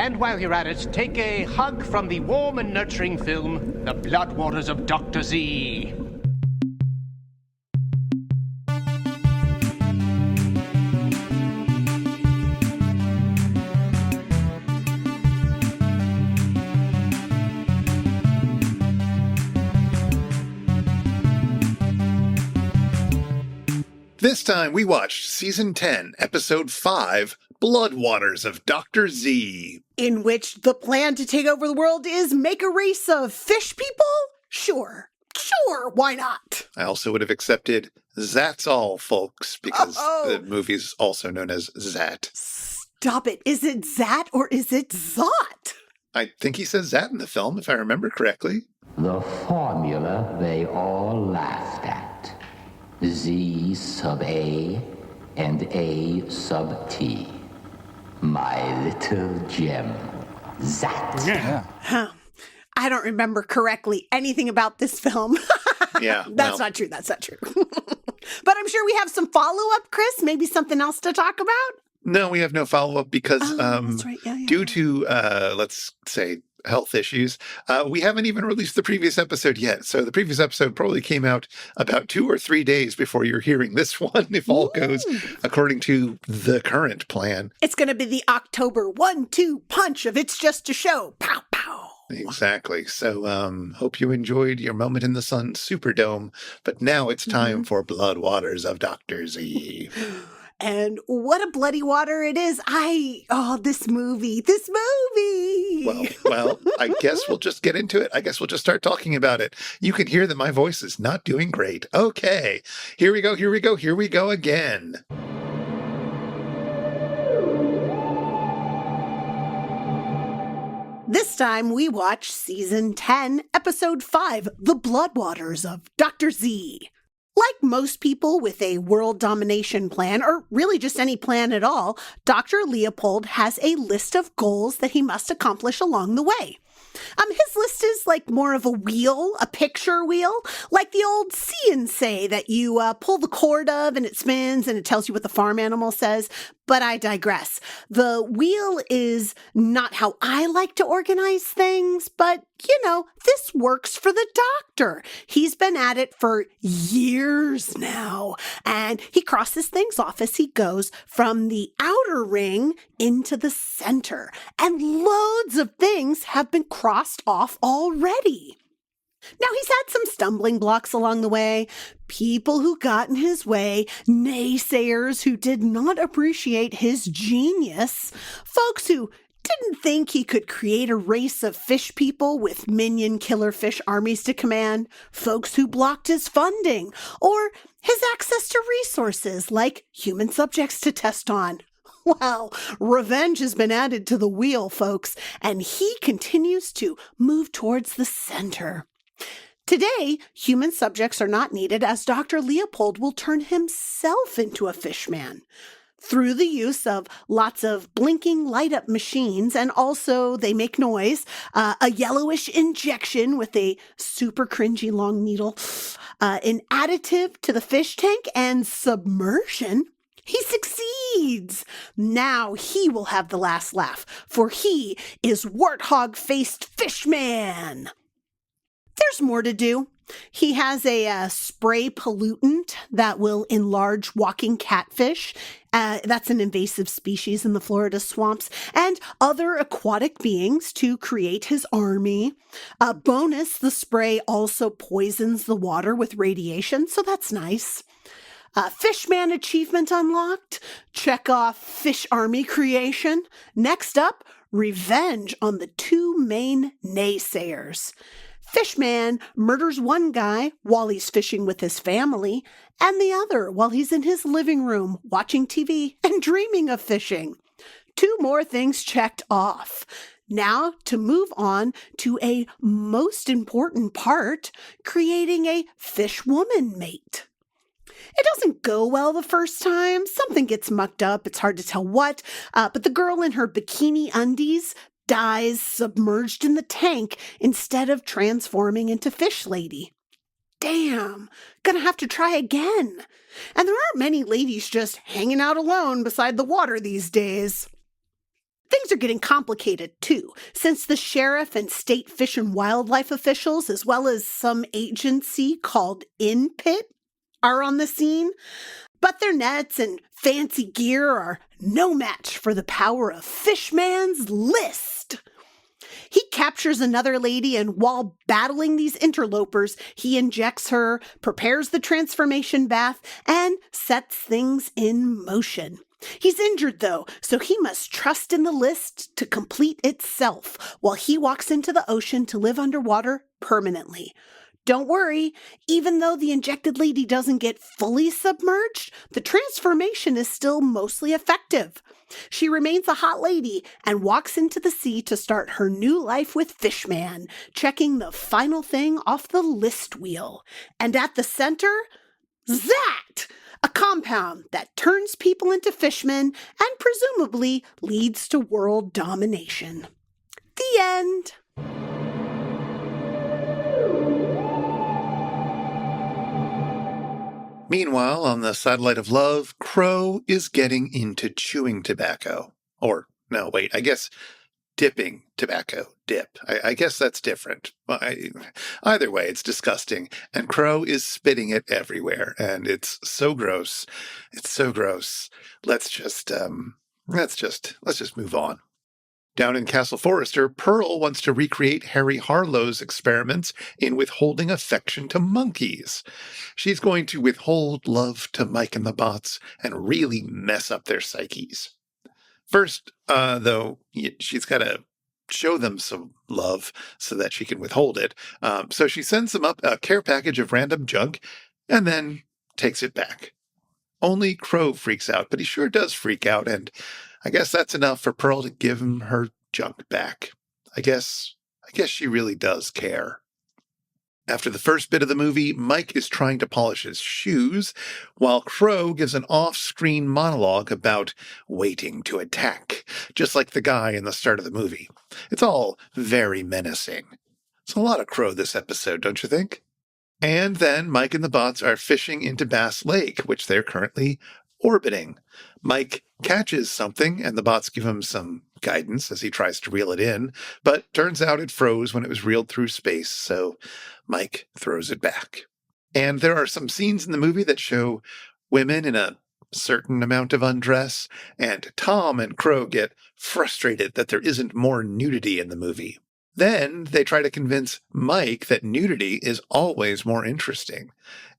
And while you're at it, take a hug from the warm and nurturing film, The Blood Waters of Dr. Z. This time we watched Season 10, Episode 5, Blood Waters of Dr. Z. In which the plan to take over the world is make a race of fish people? Sure, why not? I also would have accepted Zaat's all, folks, because the movie's also known as Zaat. Stop it. Is it Zaat or is it Zaat? I think he says Zaat in the film, if I remember correctly. The formula they all laughed at. Z sub A and A sub T. My little gem, Zaat. Yeah. Huh. I don't remember correctly anything about this film. Yeah. That's not true. But I'm sure we have some follow-up, Chris. Maybe something else to talk about? No, we have no follow-up because that's right. due to, let's say, health issues, we haven't even released the previous episode yet. So the previous episode probably came out about 2 or 3 days before you're hearing this one, if all goes according to the current plan. It's going to be the October 1-2 punch of It's Just a Show. Pow, pow. Exactly. So hope you enjoyed your Moment in the Sun Superdome. But now it's time for Blood Waters of Dr. Z. And what a bloody water it is. This movie. Well, I guess we'll just get into it. I guess we'll just start talking about it. You can hear that my voice is not doing great. Okay, here we go again. This time we watch Season 10, Episode 5, The Blood Waters of Dr. Z. Like most people with a world domination plan, or really just any plan at all, Dr. Leopold has a list of goals that he must accomplish along the way. His list is like more of a wheel, a picture wheel, like the old See and Say that you pull the cord of and it spins and it tells you what the farm animal says. But I digress. The wheel is not how I like to organize things, but, this works for the doctor. He's been at it for years now, and he crosses things off as he goes from the outer ring into the center, and loads of things have been crossed off already. Now, he's had some stumbling blocks along the way, people who got in his way, naysayers who did not appreciate his genius, folks who didn't think he could create a race of fish people with minion killer fish armies to command, folks who blocked his funding, or his access to resources like human subjects to test on. Well, revenge has been added to the wheel, folks, and he continues to move towards the center. Today, human subjects are not needed as Dr. Leopold will turn himself into a fishman through the use of lots of blinking light-up machines, and also they make noise, a yellowish injection with a super cringy long needle, an additive to the fish tank, and submersion. He succeeds. Now he will have the last laugh, for he is Warthog-Faced Fishman. There's more to do. He has a spray pollutant that will enlarge walking catfish. That's an invasive species in the Florida swamps, and other aquatic beings to create his army. Bonus, the spray also poisons the water with radiation, so that's nice. Fishman achievement unlocked. Check off fish army creation. Next up, revenge on the 2 main naysayers. Fishman murders one guy while he's fishing with his family, and the other while he's in his living room watching TV and dreaming of fishing. 2 more things checked off. Now to move on to a most important part, creating a fish woman mate. It doesn't go well the first time. Something gets mucked up. It's hard to tell what, but the girl in her bikini undies dies submerged in the tank instead of transforming into Fish Lady. Damn, gonna have to try again. And there aren't many ladies just hanging out alone beside the water these days. Things are getting complicated, too, since the sheriff and state fish and wildlife officials, as well as some agency called InPit, are on the scene. But their nets and fancy gear are no match for the power of Fishman's list. He captures another lady, and while battling these interlopers, he injects her, prepares the transformation bath, and sets things in motion. He's injured, though, so he must trust in the list to complete itself while he walks into the ocean to live underwater permanently. Don't worry, even though the injected lady doesn't get fully submerged, the transformation is still mostly effective. She remains a hot lady and walks into the sea to start her new life with Fishman, checking the final thing off the list wheel. And at the center, Zaat, a compound that turns people into fishmen and presumably leads to world domination. The end. Meanwhile, on the satellite of love, Crow is getting into chewing tobacco. Or, no, wait, I guess dipping tobacco. Dip. I guess that's different. Either way, it's disgusting. And Crow is spitting it everywhere. And it's so gross. It's so gross. Let's just move on. Down in Castle Forrester, Pearl wants to recreate Harry Harlow's experiments in withholding affection to monkeys. She's going to withhold love to Mike and the bots and really mess up their psyches. First, though, she's got to show them some love so that she can withhold it. So she sends them up a care package of random junk and then takes it back. Only Crow freaks out, but he sure does freak out, and I guess that's enough for Pearl to give him her junk back. I guess she really does care. After the first bit of the movie, Mike is trying to polish his shoes, while Crow gives an off-screen monologue about waiting to attack, just like the guy in the start of the movie. It's all very menacing. It's a lot of Crow this episode, don't you think? And then Mike and the bots are fishing into Bass Lake, which they're currently orbiting. Mike catches something, and the bots give him some guidance as he tries to reel it in, but turns out it froze when it was reeled through space, so Mike throws it back. And there are some scenes in the movie that show women in a certain amount of undress, and Tom and Crow get frustrated that there isn't more nudity in the movie. Then they try to convince Mike that nudity is always more interesting.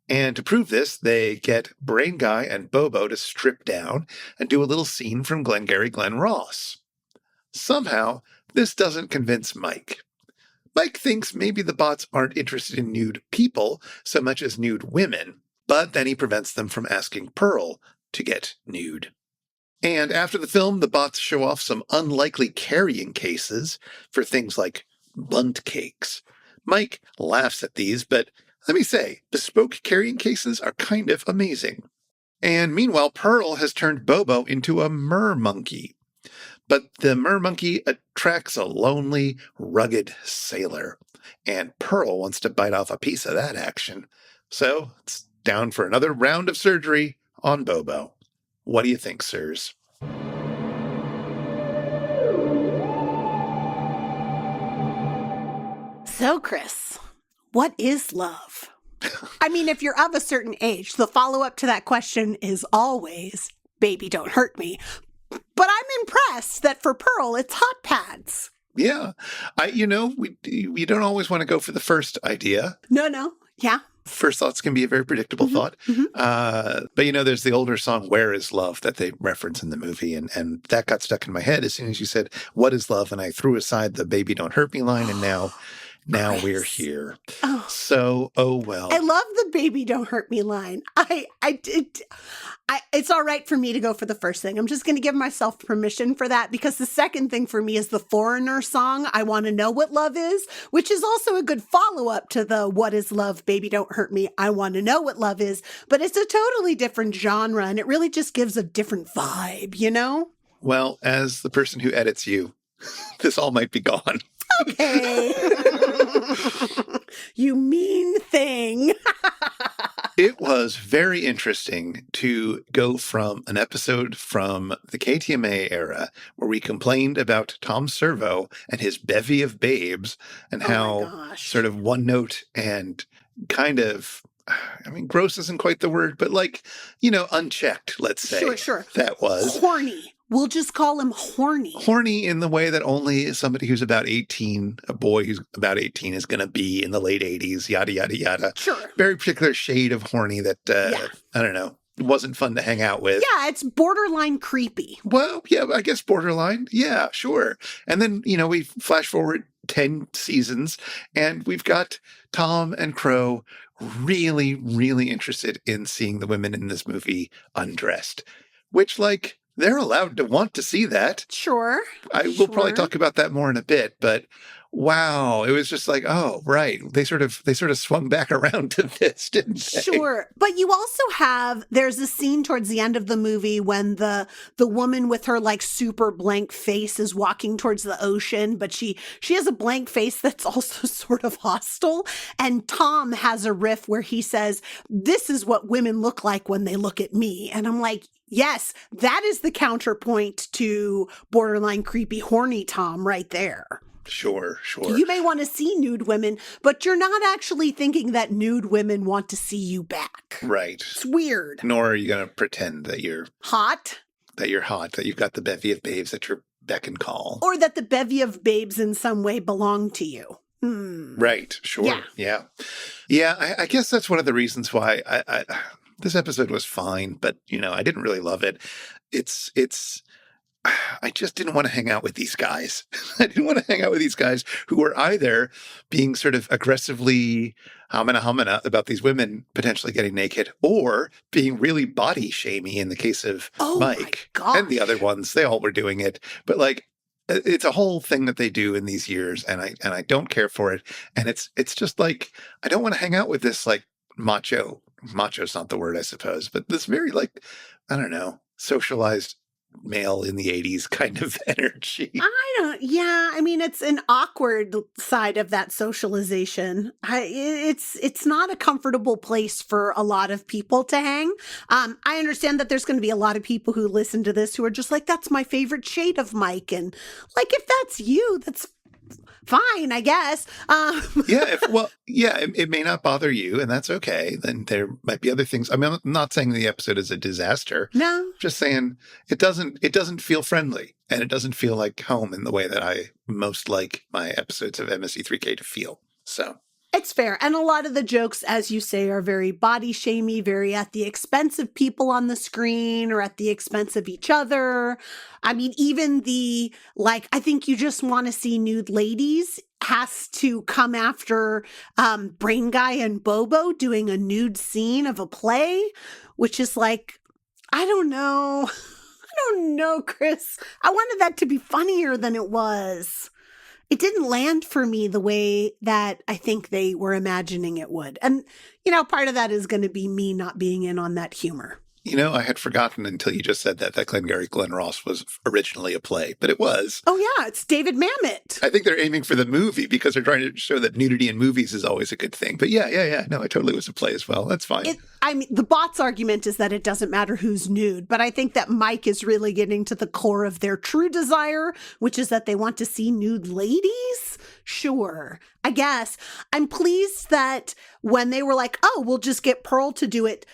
And to prove this, they get Brain Guy and Bobo to strip down and do a little scene from Glengarry Glen Ross. Somehow, this doesn't convince Mike. Mike thinks maybe the bots aren't interested in nude people so much as nude women, but then he prevents them from asking Pearl to get nude. And after the film, the bots show off some unlikely carrying cases for things like bunt cakes. Mike laughs at these, but let me say, bespoke carrying cases are kind of amazing. And meanwhile, Pearl has turned Bobo into a mermonkey. But the mermonkey attracts a lonely, rugged sailor, and Pearl wants to bite off a piece of that action. So it's down for another round of surgery on Bobo. What do you think, sirs? So, Chris, what is love? I mean, if you're of a certain age, the follow-up to that question is always, baby, don't hurt me. But I'm impressed that for Pearl, it's hot pads. Yeah. We don't always want to go for the first idea. No. Yeah. First thoughts can be a very predictable thought. Mm-hmm. But there's the older song, Where is Love, that they reference in the movie. And that got stuck in my head as soon as you said, what is love? And I threw aside the baby don't hurt me line. And now we're here. Oh. So, oh well. I love the baby don't hurt me line. It's all right for me to go for the first thing. I'm just going to give myself permission for that, because the second thing for me is the Foreigner song, I Want to Know What Love Is, which is also a good follow-up to the What is Love, Baby Don't Hurt Me, I Want to Know What Love Is, but it's a totally different genre, and it really just gives a different vibe, you know? Well, as the person who edits you, this all might be gone. Okay. You mean thing. It was very interesting to go from an episode from the KTMA era where we complained about Tom Servo and his bevy of babes and Oh my how gosh. sort of one note and kind of, I mean, gross isn't quite the word, but like, unchecked, let's say. Sure. That was. Horny. We'll just call him horny. Horny in the way that only somebody who's about 18, a boy who's about 18 is going to be in the late 80s, yada, yada, yada. Sure. Very particular shade of horny that, I don't know, wasn't fun to hang out with. Yeah, it's borderline creepy. Well, yeah, I guess borderline. Yeah, sure. And then, we flash forward 10 seasons and we've got Tom and Crow really, really interested in seeing the women in this movie undressed, which, like, they're allowed to want to see that. Sure. We'll probably talk about that more in a bit, but wow, it was just like, oh, right. They sort of swung back around to this, didn't they? Sure. But you also there's a scene towards the end of the movie when the woman with her like super blank face is walking towards the ocean, but she has a blank face that's also sort of hostile. And Tom has a riff where he says, "This is what women look like when they look at me." And I'm like, yes, that is the counterpoint to borderline creepy horny Tom right there. Sure. You may want to see nude women, but you're not actually thinking that nude women want to see you back. Right. It's weird. Nor are you going to pretend that you're hot, that you've got the bevy of babes at your beck and call. or that the bevy of babes in some way belong to you. Right. Sure. Yeah. I guess that's one of the reasons why I this episode was fine, but I didn't really love it. I just didn't want to hang out with these guys. I didn't want to hang out with these guys who were either being sort of aggressively hamina about these women potentially getting naked or being really body shamey in the case of Mike and the other ones. They all were doing it. But like, it's a whole thing that they do in these years, and I don't care for it. And it's just like, I don't want to hang out with this like macho's not the word, I suppose, but this very like, I don't know, socialized male in the 80s kind of energy. I mean, it's an awkward side of that socialization. It's not a comfortable place for a lot of people to hang. I understand that there's going to be a lot of people who listen to this who are just like, that's my favorite shade of Mike. And like, if that's you, that's fine, I guess. It may not bother you, and that's okay. Then there might be other things. I mean, I'm not saying the episode is a disaster. No, just saying it doesn't feel friendly, and it doesn't feel like home in the way that I most like my episodes of MST3K to feel. So. It's fair. And a lot of the jokes, as you say, are very body shamey, very at the expense of people on the screen or at the expense of each other. I mean, even I think you just want to see nude ladies has to come after Brain Guy and Bobo doing a nude scene of a play, which is like, I don't know, Chris. I wanted that to be funnier than it was. It didn't land for me the way that I think they were imagining it would. And, part of that is going to be me not being in on that humor. I had forgotten until you just said that Glengarry Glen Ross was originally a play, but it was. Oh, yeah, it's David Mamet. I think they're aiming for the movie because they're trying to show that nudity in movies is always a good thing. But yeah. No, it totally was a play as well. That's fine. The bot's argument is that it doesn't matter who's nude, but I think that Mike is really getting to the core of their true desire, which is that they want to see nude ladies. Sure, I guess. I'm pleased that when they were like, oh, we'll just get Pearl to do it,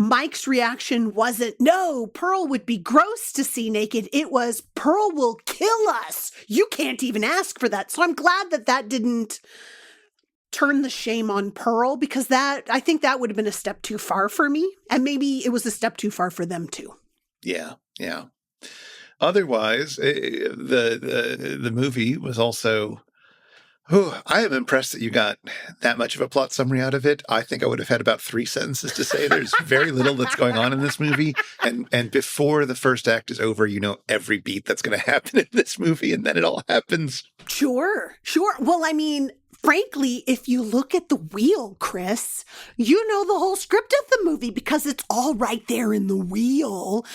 Mike's reaction wasn't, no, Pearl would be gross to see naked. It was, Pearl will kill us. You can't even ask for that. So I'm glad that didn't turn the shame on Pearl, because I think that would have been a step too far for me. And maybe it was a step too far for them too. Yeah. Otherwise, the movie was also... I am impressed that you got that much of a plot summary out of it. I think I would have had about 3 sentences to say. There's very little that's going on in this movie. And before the first act is over, every beat that's going to happen in this movie, and then it all happens. Sure. Well, I mean, frankly, if you look at the wheel, Chris, you know the whole script of the movie because it's all right there in the wheel.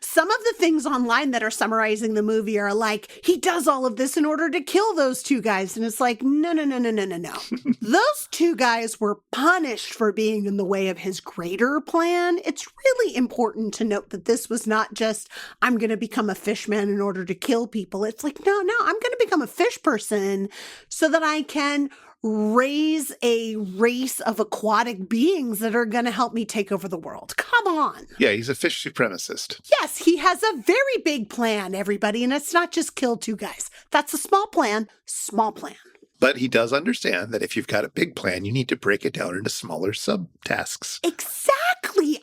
Some of the things online that are summarizing the movie are like, he does all of this in order to kill those two guys. And it's like, no. Those two guys were punished for being in the way of his greater plan. It's really important to note that this was not just, I'm going to become a fish man in order to kill people. It's like, no, I'm going to become a fish person so that I can raise a race of aquatic beings that are going to help me take over the world. Come on. Yeah, he's a fish supremacist. Yes, he has a very big plan, everybody, and it's not just kill two guys. That's a small plan, small plan. But he does understand that if you've got a big plan, you need to break it down into smaller subtasks. Exactly.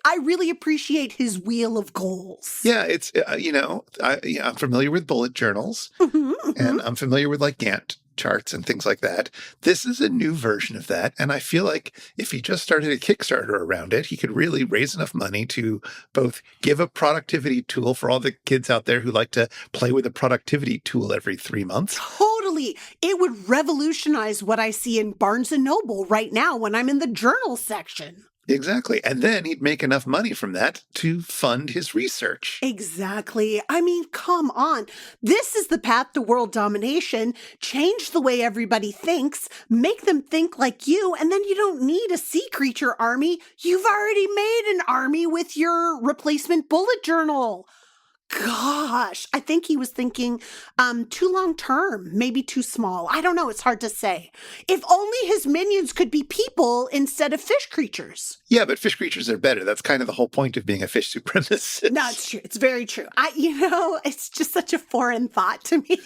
I really appreciate his wheel of goals. Yeah, it's, I'm familiar with bullet journals, and I'm familiar with like Gantt charts and things like that. This is a new version of that. And I feel like if he just started a Kickstarter around it, he could really raise enough money to both give a productivity tool for all the kids out there who like to play with a productivity tool every 3 months. Totally. It would revolutionize what I see in Barnes & Noble right now when I'm in the journal section. Exactly. And then he'd make enough money from that to fund his research. Exactly. I mean, come on. This is the path to world domination. Change the way everybody thinks, make them think like you, and then you don't need a sea creature army. You've already made an army with your replacement bullet journal. Gosh, I think he was thinking too long term, maybe too small. I don't know. It's hard to say. If only his minions could be people instead of fish creatures. Yeah, but fish creatures are better. That's kind of the whole point of being a fish supremacist. No, it's true. It's very true. It's just such a foreign thought to me.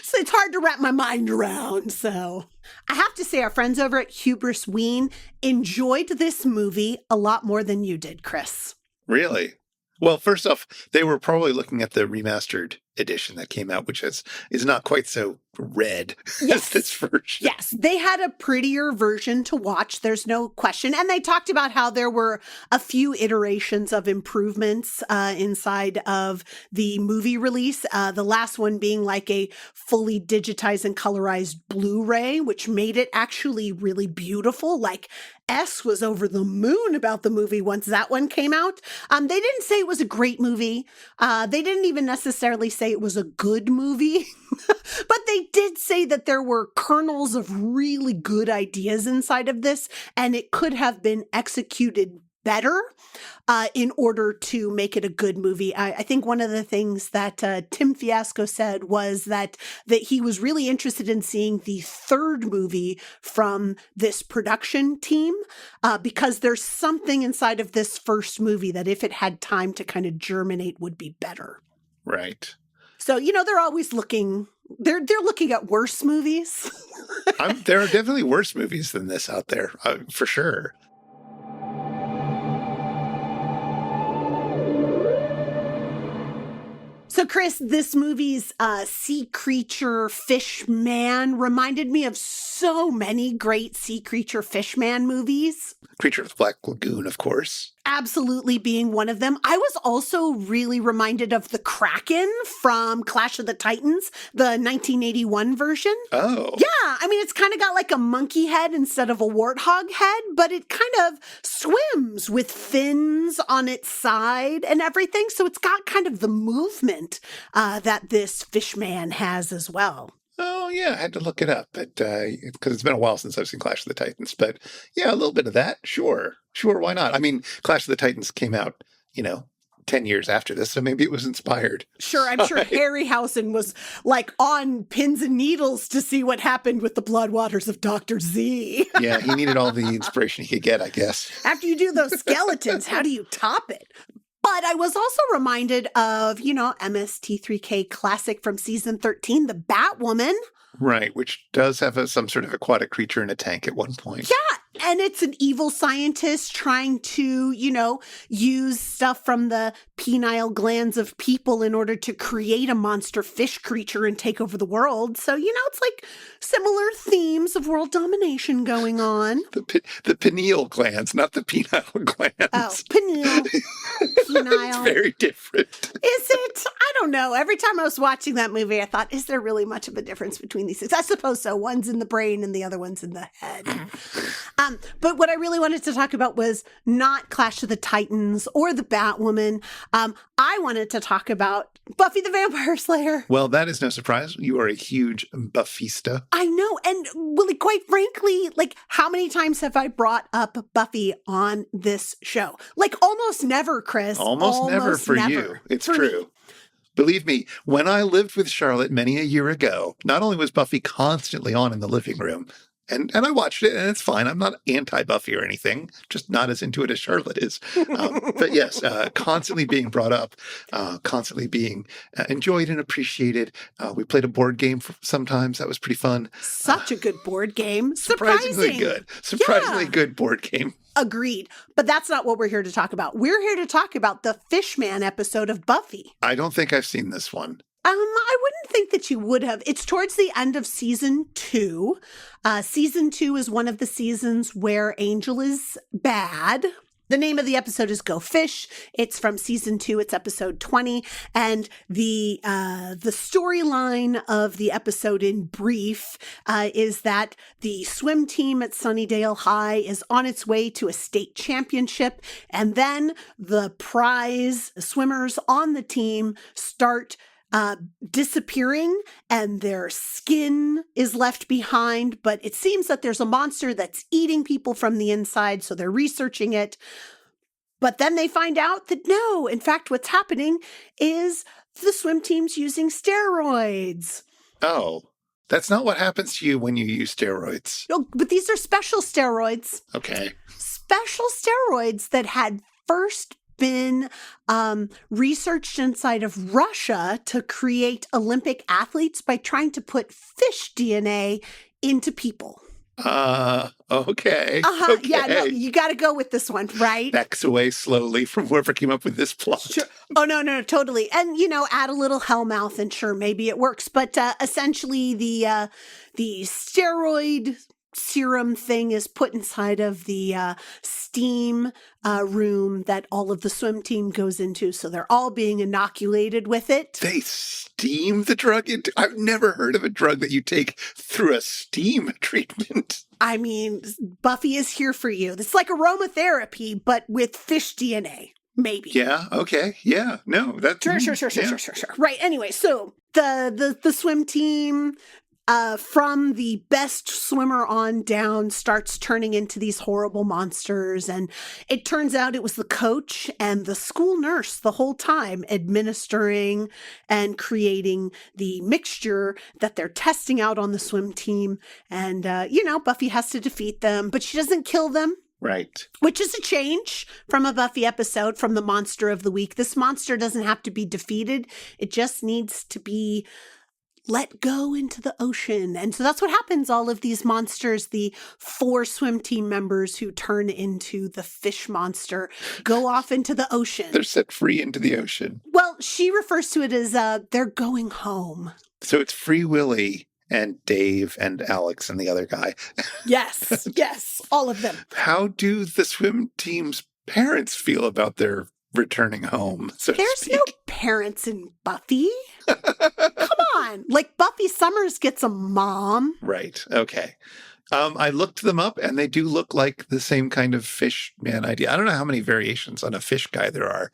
So it's hard to wrap my mind around. So I have to say our friends over at Hubris Ween enjoyed this movie a lot more than you did, Chris. Really? Well, first off, they were probably looking at the remastered edition that came out, which is not quite so red as this version. Yes, they had a prettier version to watch. There's no question. And they talked about how there were a few iterations of improvements inside of the movie release. The last one being like a fully digitized and colorized Blu-ray, which made it actually really beautiful. Like S was over the moon about the movie once that one came out. They didn't say it was a great movie. They didn't even necessarily say it was a good movie, but they did say that there were kernels of really good ideas inside of this, and it could have been executed better in order to make it a good movie. I think one of the things that Tim Fiasco said was that he was really interested in seeing the third movie from this production team because there's something inside of this first movie that if it had time to kind of germinate would be better. Right. So, they're always looking, they're looking at worse movies. There are definitely worse movies than this out there, for sure. So, Chris, this movie's sea creature fish man reminded me of so many great sea creature fish man movies. Creature of the Black Lagoon, of course. Absolutely being one of them. I was also really reminded of the Kraken from Clash of the Titans, the 1981 version. Oh. Yeah, I mean, it's kind of got like a monkey head instead of a warthog head, but it kind of swims with fins on its side and everything. So it's got kind of the movement that this fish man has as well. Oh, yeah, I had to look it up because it's been a while since I've seen Clash of the Titans. But yeah, a little bit of that. Sure, why not? I mean, Clash of the Titans came out, 10 years after this, so maybe it was inspired. Sure, I'm sure Harryhausen was like on pins and needles to see what happened with the blood waters of Dr. Z. Yeah, he needed all the inspiration he could get, I guess. After you do those skeletons, how do you top it? But I was also reminded of, MST3K classic from season 13, the Batwoman. Right, which does have some sort of aquatic creature in a tank at one point. Yeah, and it's an evil scientist trying to, use stuff from the penile glands of people in order to create a monster fish creature and take over the world. So, it's like similar themes of world domination going on. The pineal glands, not the penile glands. Oh, pineal. juvenile. Very different. Is it? I don't know. Every time I was watching that movie, I thought, is there really much of a difference between these things? I suppose so. One's in the brain and the other one's in the head. But what I really wanted to talk about was not Clash of the Titans or the Batwoman. I wanted to talk about Buffy the Vampire Slayer. Well, that is no surprise. You are a huge Buffista. I know. And really, quite frankly, like, how many times have I brought up Buffy on this show? Like, almost never, Chris. Almost never for you. It's true. Me. Believe me, when I lived with Charlotte many a year ago, not only was Buffy constantly on in the living room, and I watched it, and it's fine. I'm not anti-Buffy or anything, just not as into it as Charlotte is. But yes, constantly being brought up, constantly being enjoyed and appreciated. We played a board game sometimes. That was pretty fun. Such a good board game. Surprisingly good. Surprisingly good board game. Agreed. But that's not what we're here to talk about. We're here to talk about the Fishman episode of Buffy. I don't think I've seen this one. I wouldn't think that you would have. It's towards the end of season 2. Season 2 is one of the seasons where Angel is bad. The name of the episode is Go Fish. It's from season 2. It's episode 20. And the storyline of the episode in brief is that the swim team at Sunnydale High is on its way to a state championship. And then the prize swimmers on the team start disappearing and their skin is left behind, but it seems that there's a monster that's eating people from the inside, so they're researching it. But then they find out that no, in fact, what's happening is the swim team's using steroids. Oh, that's not what happens to you when you use steroids. No, but these are special steroids. Okay. Special steroids that had first been researched inside of Russia to create Olympic athletes by trying to put fish DNA into people. Okay. Okay. Yeah, no, you got to go with this one, right? Backs away slowly from whoever came up with this plot. Sure. Oh, no, totally. And, add a little hellmouth and sure, maybe it works. But essentially the steroid serum thing is put inside of the steam room that all of the swim team goes into. So they're all being inoculated with it. They steam the drug into? I've never heard of a drug that you take through a steam treatment. I mean, Buffy is here for you. It's like aromatherapy, but with fish DNA. Maybe. Yeah. Okay. Yeah. No. That's sure. Right. Anyway, so the swim team, from the best swimmer on down, starts turning into these horrible monsters. And it turns out it was the coach and the school nurse the whole time administering and creating the mixture that they're testing out on the swim team. And, Buffy has to defeat them, but she doesn't kill them. Right. Which is a change from a Buffy episode, from the monster of the week. This monster doesn't have to be defeated. It just needs to be let go into the ocean. And so that's what happens. All of these monsters, the 4 swim team members who turn into the fish monster, go off into the ocean. They're set free into the ocean. Well, she refers to it as they're going home. So it's Free Willy and Dave and Alex and the other guy. Yes, all of them. How do the swim team's parents feel about their returning home, so to There's speak? no parents in Buffy. Come on. Like, Buffy Summers gets a mom. Right. Okay. I looked them up, and they do look like the same kind of fish man idea. I don't know how many variations on a fish guy there are,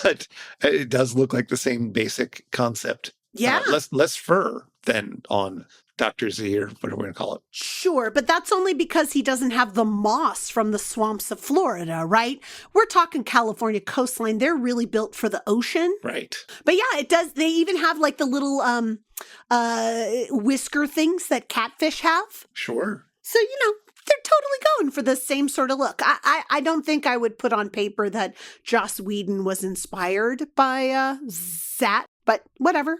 but it does look like the same basic concept. Yeah. Less fur than on Dr. Z, or what are we going to call it? Sure, but that's only because he doesn't have the moss from the swamps of Florida, right? We're talking California coastline. They're really built for the ocean. Right. But yeah, it does. They even have like the little whisker things that catfish have. Sure. So, they're totally going for the same sort of look. I don't think I would put on paper that Joss Whedon was inspired by Zaat, but whatever.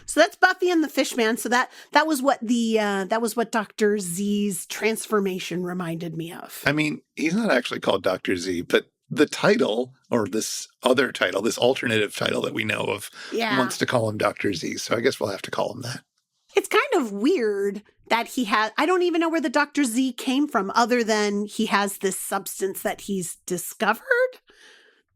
So that's Buffy and the Fishman. So that was what Dr. Z's transformation reminded me of. I mean, he's not actually called Dr. Z, but the title, or this other title, this alternative title that we know of, wants to call him Dr. Z. So I guess we'll have to call him that. It's kind of weird that I don't even know where the Dr. Z came from, other than he has this substance that he's discovered.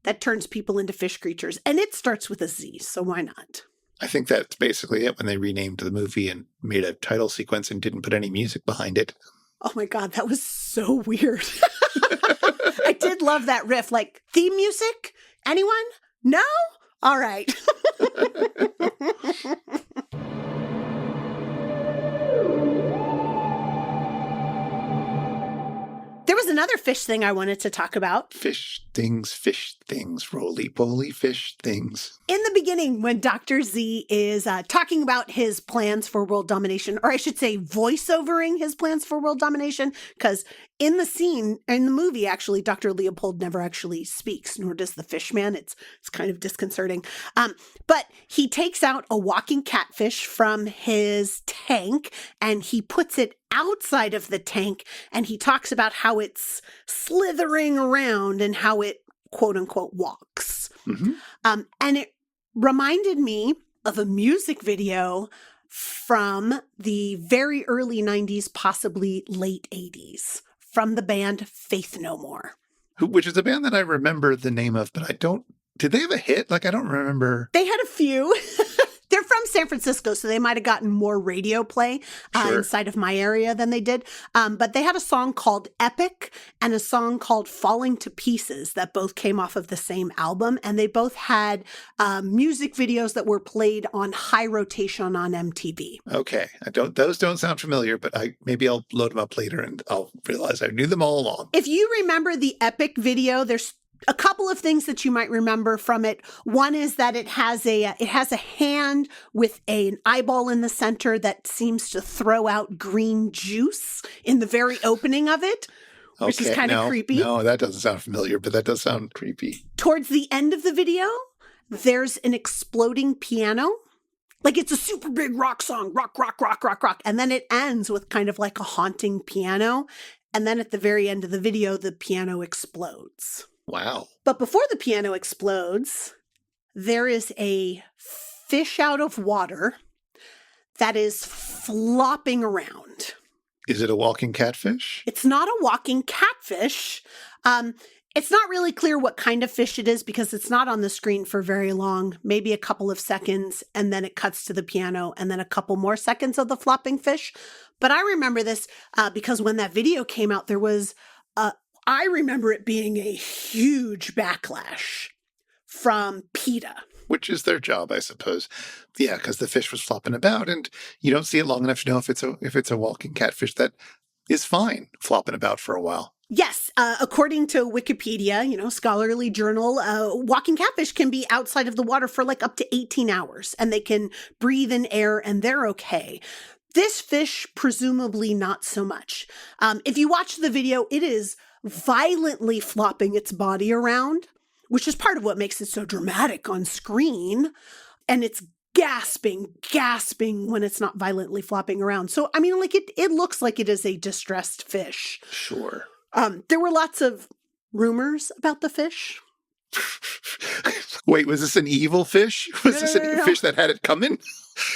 that turns people into fish creatures. And it starts with a Z, so why not? I think that's basically it when they renamed the movie and made a title sequence and didn't put any music behind it. Oh my God, that was so weird. I did love that riff. Like, theme music? Anyone? No? All right. There was another fish thing I wanted to talk about. Fish things, roly-poly fish things. In the beginning, when Dr. Z is talking about his plans for world domination, or I should say voiceovering his plans for world domination, because in the movie, actually, Dr. Leopold never actually speaks, nor does the fish man. It's kind of disconcerting. But he takes out a walking catfish from his tank, and he puts it outside of the tank, and he talks about how it's slithering around and how it, quote unquote, walks. Mm-hmm. And it reminded me of a music video from the very early 90s, possibly late 80s, from the band Faith No More. Which is a band that I remember the name of, but I don't... Did they have a hit? Like, I don't remember. They had a few. They're from San Francisco, so they might have gotten more radio play inside of my area than they did. But they had a song called Epic and a song called Falling to Pieces that both came off of the same album. And they both had music videos that were played on high rotation on MTV. Okay. Those don't sound familiar, but maybe I'll load them up later and I'll realize I knew them all along. If you remember the Epic video, there's a couple of things that you might remember from it. One is that it has a hand with an eyeball in the center that seems to throw out green juice in the very opening of it, which is kind of creepy. No, that doesn't sound familiar, but that does sound creepy. Towards the end of the video, there's an exploding piano. Like it's a super big rock song, rock, rock, rock, rock, rock. And then it ends with kind of like a haunting piano. And then at the very end of the video, the piano explodes. Wow. But before the piano explodes, there is a fish out of water that is flopping around. Is it a walking catfish? It's not a walking catfish. It's not really clear what kind of fish it is because it's not on the screen for very long, maybe a couple of seconds, and then it cuts to the piano, and then a couple more seconds of the flopping fish. But I remember this because when that video came out, there was I remember it being a huge backlash from PETA. Which is their job, I suppose. Yeah, because the fish was flopping about, and you don't see it long enough to know if it's a walking catfish that is fine flopping about for a while. Yes, according to Wikipedia, scholarly journal, walking catfish can be outside of the water for like up to 18 hours, and they can breathe in air, and they're okay. This fish, presumably not so much. If you watch the video, it is violently flopping its body around, which is part of what makes it so dramatic on screen. And it's gasping when it's not violently flopping around. So, I mean, like it looks like it is a distressed fish. Sure. There were lots of rumors about the fish. Wait, was this an evil fish? Was this a fish that had it coming?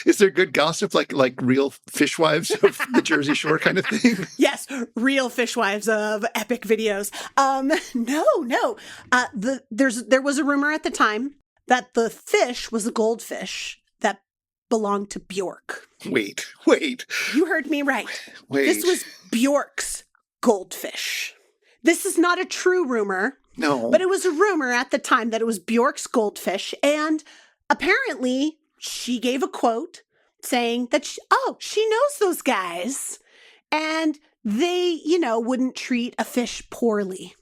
Is there good gossip like real fishwives of the Jersey Shore kind of thing? Yes, real fishwives of epic videos. No. There was a rumor at the time that the fish was a goldfish that belonged to Bjork. Wait. You heard me right. Wait. This was Bjork's goldfish. This is not a true rumor. No. But it was a rumor at the time that it was Bjork's goldfish. And apparently she gave a quote saying that, she knows those guys. And they, wouldn't treat a fish poorly.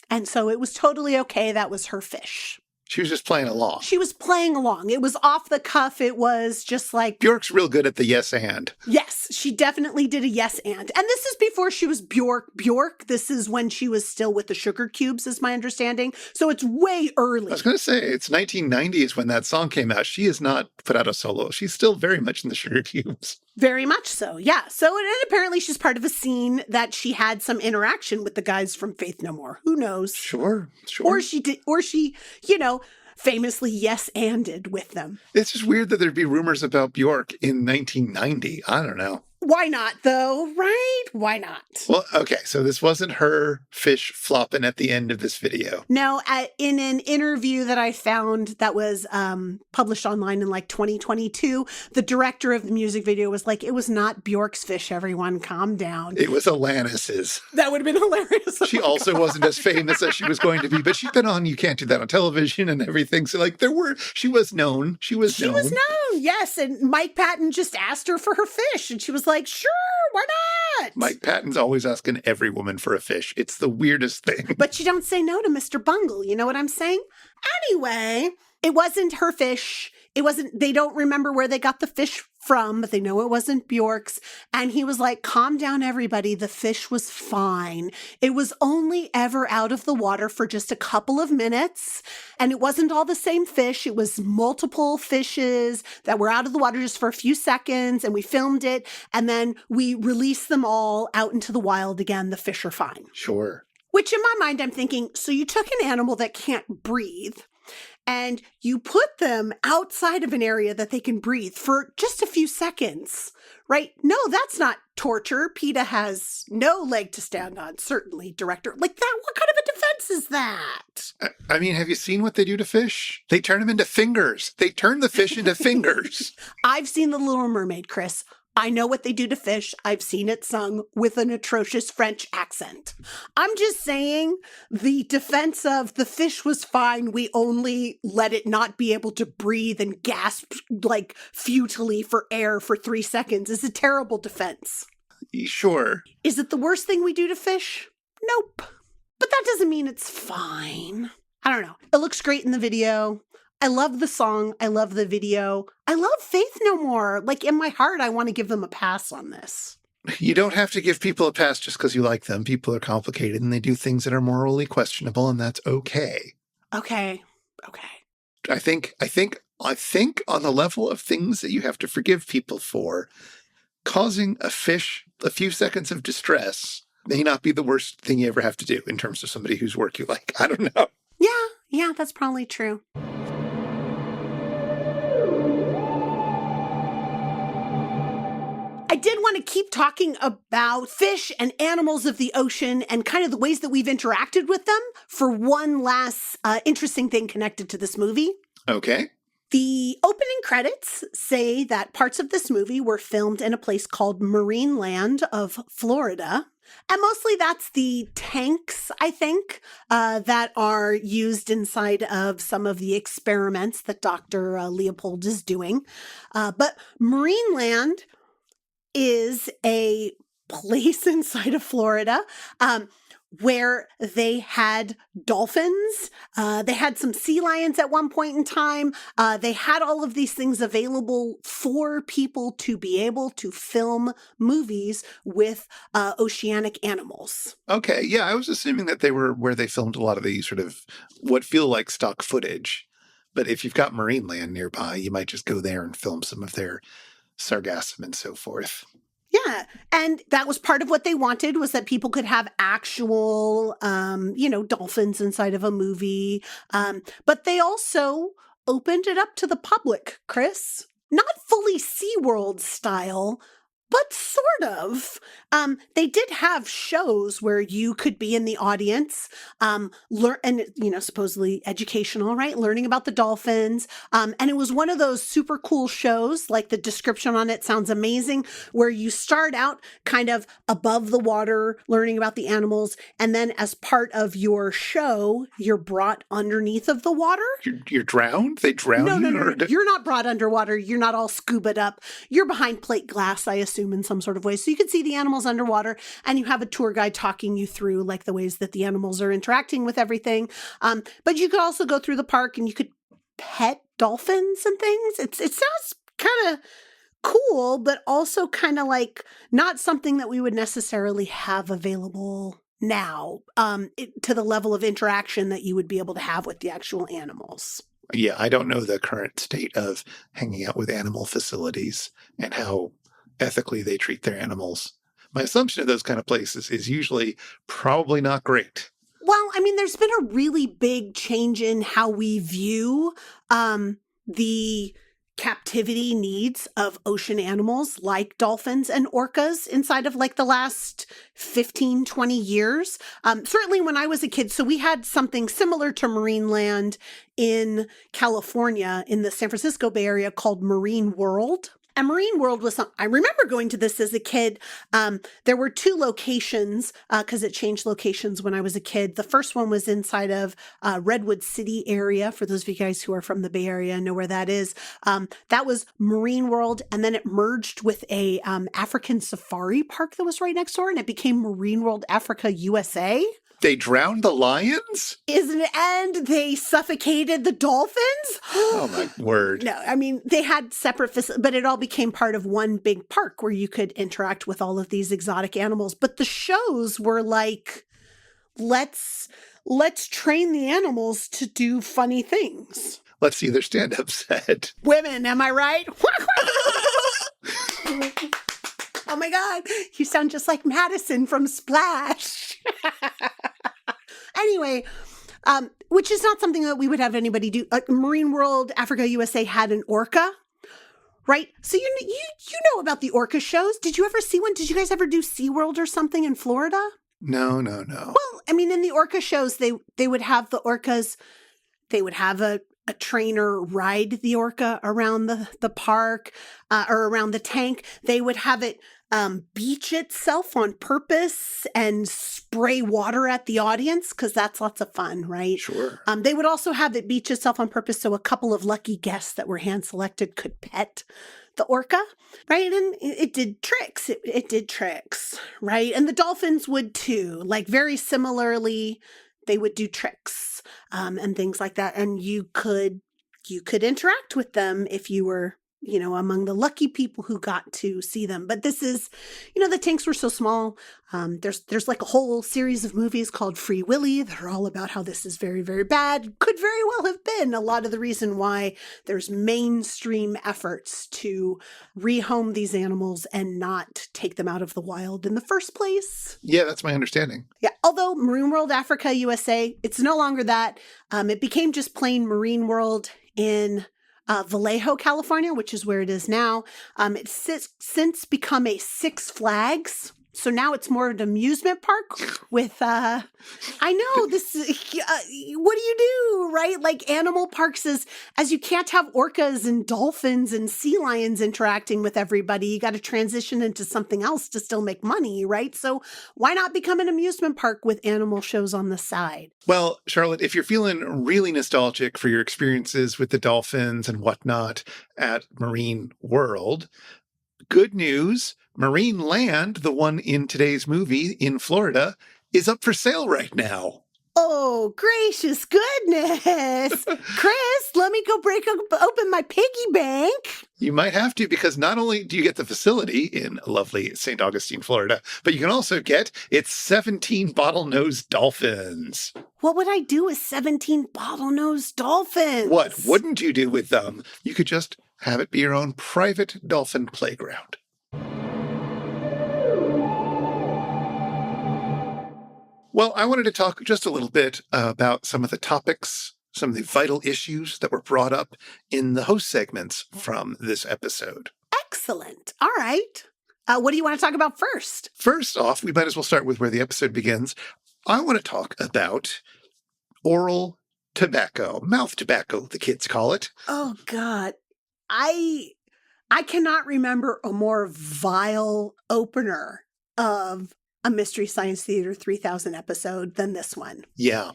And so it was totally okay. That was her fish. She was just playing along. She was playing along. It was off the cuff. It was just like... Bjork's real good at the yes and. Yes, she definitely did a yes and. And this is before she was Bjork. This is when she was still with the Sugar Cubes, is my understanding. So it's way early. I was going to say, it's 1990s when that song came out. She has not put out a solo. She's still very much in the Sugar Cubes. Very much so, yeah. So and apparently she's part of a scene that she had some interaction with the guys from Faith No More. Who knows? Sure. Or she, famously yes-anded with them. It's just weird that there'd be rumors about Bjork in 1990. I don't know. Why not, though, right? Why not? Well, okay, so this wasn't her fish flopping at the end of this video. No, in an interview that I found that was published online in like 2022, the director of the music video was like, it was not Bjork's fish, everyone, calm down. It was Alanis's. That would have been hilarious. She also wasn't as famous as she was going to be, but she'd been on You Can't Do That on Television and everything. So like she was known. She was known, yes. And Mike Patton just asked her for her fish. And she was like, sure, why not? Mike Patton's always asking every woman for a fish. It's the weirdest thing. But you don't say no to Mr. Bungle. You know what I'm saying? Anyway, it wasn't her fish. They don't remember where they got the fish from, but they know it wasn't Bjork's. And he was like, calm down, everybody. The fish was fine. It was only ever out of the water for just a couple of minutes. And it wasn't all the same fish. It was multiple fishes that were out of the water just for a few seconds. And we filmed it. And then we released them all out into the wild again. The fish are fine. Sure. Which in my mind, I'm thinking, so you took an animal that can't breathe and you put them outside of an area that they can breathe for just a few seconds, right? No, that's not torture. PETA has no leg to stand on, certainly, director. Like that, what kind of a defense is that? I mean, have you seen what they do to fish? They turn them into fingers. They turn the fish into fingers. I've seen The Little Mermaid, Chris. I know what they do to fish. I've seen it sung with an atrocious French accent. I'm just saying the defense of the fish was fine. We only let it not be able to breathe and gasp like futilely for air for 3 seconds is a terrible defense. Sure. Is it the worst thing we do to fish? Nope. But that doesn't mean it's fine. I don't know. It looks great in the video. I love the song. I love the video. I love Faith No More. Like in my heart, I want to give them a pass on this. You don't have to give people a pass just because you like them. People are complicated and they do things that are morally questionable, and that's okay. Okay. I think on the level of things that you have to forgive people for, causing a fish a few seconds of distress may not be the worst thing you ever have to do in terms of somebody whose work you like. I don't know. Yeah, that's probably true. I did want to keep talking about fish and animals of the ocean and kind of the ways that we've interacted with them for one last interesting thing connected to this movie. Okay. The opening credits say that parts of this movie were filmed in a place called Marineland of Florida. And mostly that's the tanks, I think, that are used inside of some of the experiments that Dr. Leopold is doing. But Marineland is a place inside of Florida where they had dolphins. They had some sea lions at one point in time. They had all of these things available for people to be able to film movies with oceanic animals. Okay. Yeah, I was assuming that they were where they filmed a lot of the sort of what feel like stock footage. But if you've got Marineland nearby, you might just go there and film some of their sargassum and so forth. Yeah. And that was part of what they wanted, was that people could have actual, dolphins inside of a movie. But they also opened it up to the public, Chris. Not fully SeaWorld style, but sort of. They did have shows where you could be in the audience, learn, and supposedly educational, right? Learning about the dolphins. And it was one of those super cool shows, like the description on it sounds amazing, where you start out kind of above the water, learning about the animals, and then as part of your show, you're brought underneath of the water. You're drowned? They drown you? No. You're not brought underwater. You're not all scubaed up. You're behind plate glass, I assume, in some sort of way. So you can see the animals underwater, and you have a tour guide talking you through like the ways that the animals are interacting with everything. But you could also go through the park and you could pet dolphins and things. It sounds kind of cool, but also kind of like not something that we would necessarily have available now to the level of interaction that you would be able to have with the actual animals. Yeah, I don't know the current state of hanging out with animal facilities and how ethically they treat their animals. My assumption of those kind of places is usually probably not great. Well, I mean, there's been a really big change in how we view the captivity needs of ocean animals like dolphins and orcas inside of like the last 15, 20 years. Certainly when I was a kid, so we had something similar to Marineland in California in the San Francisco Bay Area called Marine World. And Marine World was I remember going to this as a kid. There were two locations because it changed locations when I was a kid. The first one was inside of Redwood City area. For those of you guys who are from the Bay Area and know where that is. That was Marine World. And then it merged with a African safari park that was right next door. And it became Marine World Africa USA. They drowned the lions? And they suffocated the dolphins? Oh, my word. No, I mean, they had separate facilities, but it all became part of one big park where you could interact with all of these exotic animals. But the shows were like, let's train the animals to do funny things. Let's see their stand-up set. Women, am I right? Oh my God, you sound just like Madison from Splash. Anyway, which is not something that we would have anybody do. Marine World Africa USA had an orca, right? So you know about the orca shows. Did you ever see one? Did you guys ever do SeaWorld or something in Florida? No. Well, I mean, in the orca shows, they would have the orcas, they would have a trainer ride the orca around the park or around the tank. They would have it beach itself on purpose and spray water at the audience because that's lots of fun, right? Sure. They would also have it beach itself on purpose so a couple of lucky guests that were hand-selected could pet the orca, right? And it did tricks. It did tricks, right? And the dolphins would too. Like very similarly, they would do tricks and things like that. And you could interact with them if you were, among the lucky people who got to see them. But this is, the tanks were so small. There's like a whole series of movies called Free Willy that are all about how this is very, very bad. Could very well have been a lot of the reason why there's mainstream efforts to rehome these animals and not take them out of the wild in the first place. Yeah, that's my understanding. Yeah, although Marine World Africa USA, it's no longer that. It became just plain Marine World in Vallejo, California, which is where it is now. It's since become a Six Flags. So now it's more of an amusement park with, I know this, what do you do, right? Like animal parks as you can't have orcas and dolphins and sea lions interacting with everybody. You got to transition into something else to still make money, right? So why not become an amusement park with animal shows on the side? Well, Charlotte, if you're feeling really nostalgic for your experiences with the dolphins and whatnot at Marine World, good news. Marineland, the one in today's movie in Florida, is up for sale right now. Oh, gracious goodness. Chris, let me go break open my piggy bank. You might have to, because not only do you get the facility in lovely St. Augustine, Florida, but you can also get its 17 bottlenose dolphins. What would I do with 17 bottlenose dolphins? What wouldn't you do with them? You could just have it be your own private dolphin playground. Well, I wanted to talk just a little bit about some of the topics, some of the vital issues that were brought up in the host segments from this episode. Excellent. All right. What do you want to talk about first? First off, we might as well start with where the episode begins. I want to talk about oral tobacco, mouth tobacco, the kids call it. Oh, God. I cannot remember a more vile opener of a Mystery Science Theater 3000 episode than this one. Yeah,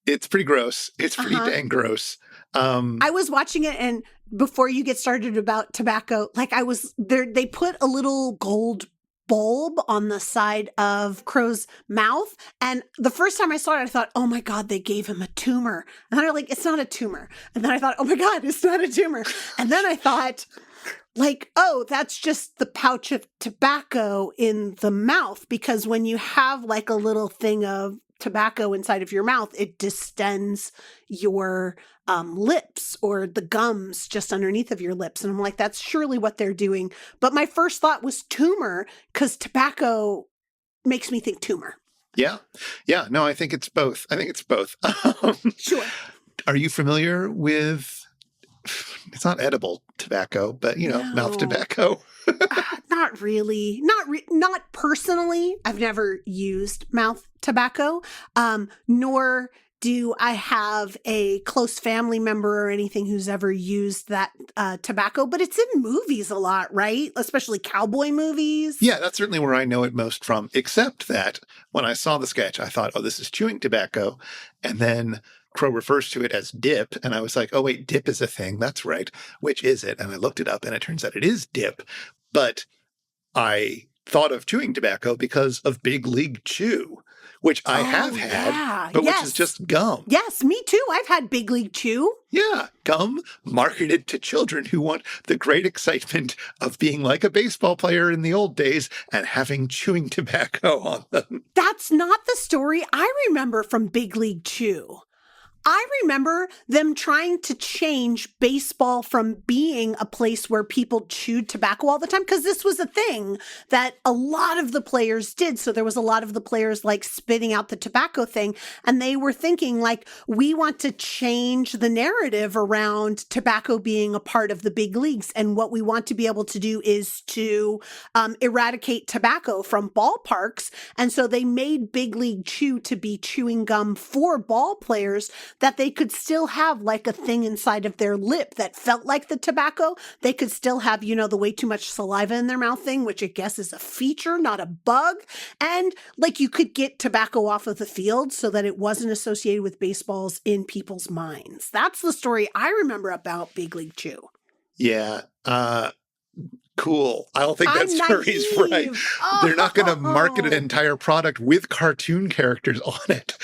it's pretty gross. It's pretty dang gross. I was watching it, and before you get started about tobacco, like I was there, they put a little gold bulb on the side of Crow's mouth. And the first time I saw it, I thought, oh my God, they gave him a tumor. And then I'm like, it's not a tumor. And then I thought, oh my God, it's not a tumor. And then I thought, like, oh, that's just the pouch of tobacco in the mouth. Because when you have like a little thing of tobacco inside of your mouth, it distends your lips or the gums just underneath of your lips. And I'm like, that's surely what they're doing. But my first thought was tumor, because tobacco makes me think tumor. Yeah. No, I think it's both. Sure. Are you familiar with It's not edible tobacco, but, mouth No. tobacco. Not really. Not personally. I've never used mouth tobacco, nor do I have a close family member or anything who's ever used that tobacco, but it's in movies a lot, right? Especially cowboy movies. Yeah, that's certainly where I know it most from, except that when I saw the sketch, I thought, oh, this is chewing tobacco. And then Crow refers to it as dip. And I was like, oh, wait, dip is a thing. That's right. Which is it? And I looked it up, and it turns out it is dip. But I thought of chewing tobacco because of Big League Chew, which I have had, but which is just gum. Yes, me too. I've had Big League Chew. Yeah, gum marketed to children who want the great excitement of being like a baseball player in the old days and having chewing tobacco on them. That's not the story I remember from Big League Chew. I remember them trying to change baseball from being a place where people chewed tobacco all the time, because this was a thing that a lot of the players did. So there was a lot of the players like spitting out the tobacco thing, and they were thinking like, we want to change the narrative around tobacco being a part of the big leagues. And what we want to be able to do is to eradicate tobacco from ballparks. And so they made Big League Chew to be chewing gum for ball players, that they could still have like a thing inside of their lip that felt like the tobacco. They could still have, the way too much saliva in their mouth thing, which I guess is a feature, not a bug. And like you could get tobacco off of the field so that it wasn't associated with baseballs in people's minds. That's the story I remember about Big League Chew. Yeah. Cool. I don't think that story's right. Oh. They're not going to market an entire product with cartoon characters on it.